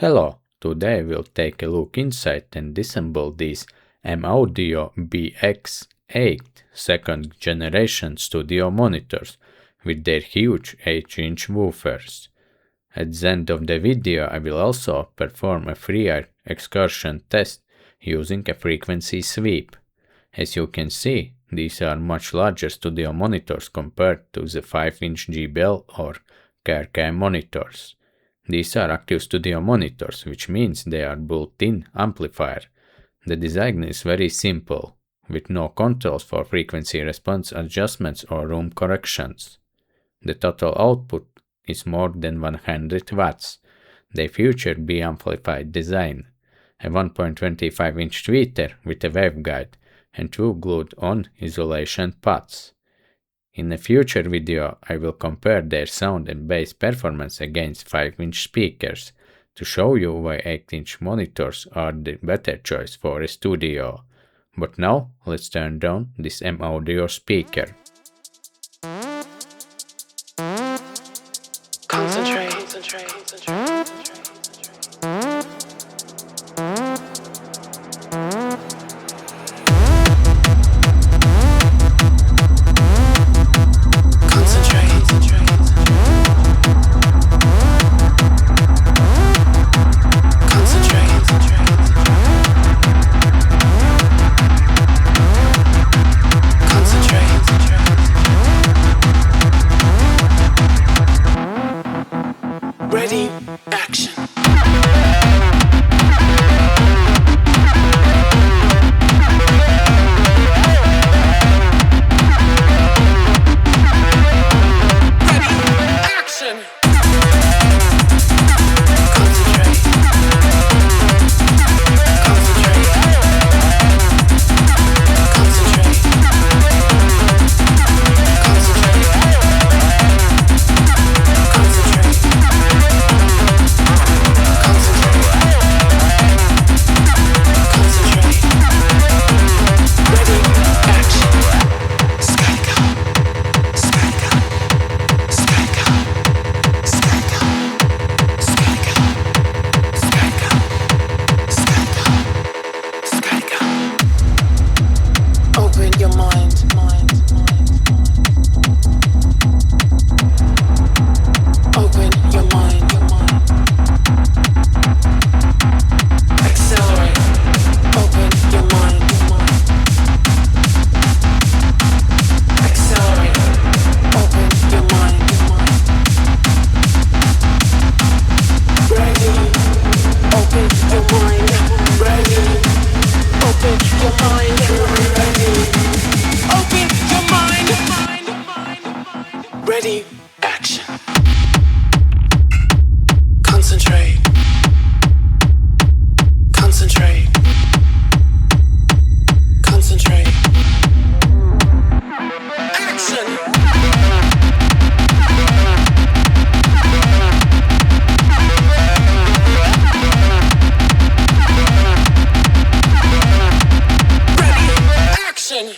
Hello, today we'll take a look inside and disassemble these M-Audio BX8 second generation studio monitors with their huge 8-inch woofers. At the end of the video I will also perform a free-air excursion test using a frequency sweep. As you can see, these are much larger studio monitors compared to the 5-inch JBL or KRK monitors. These are active studio monitors, which means they are built-in amplifier. The design is very simple, with no controls for frequency response adjustments or room corrections. The total output is more than 100 watts. They feature B-amplified design, a 1.25-inch tweeter with a waveguide, and 2 glued-on isolation pods. In a future video I will compare their sound and bass performance against 5-inch speakers to show you why 8-inch monitors are the better choice for a studio. But now let's turn down this M-Audio speaker. Concentrate. Ready, action. Ready, action. Concentrate. Concentrate. Concentrate. Action. Ready, action.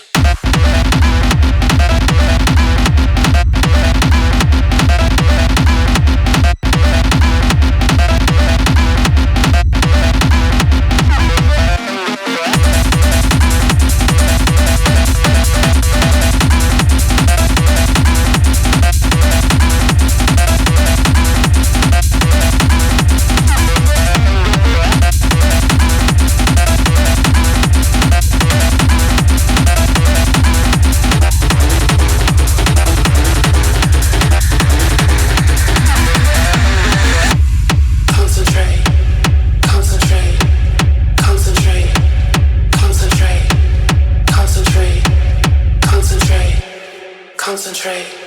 Concentrate. Concentrate.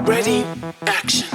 Ready, action.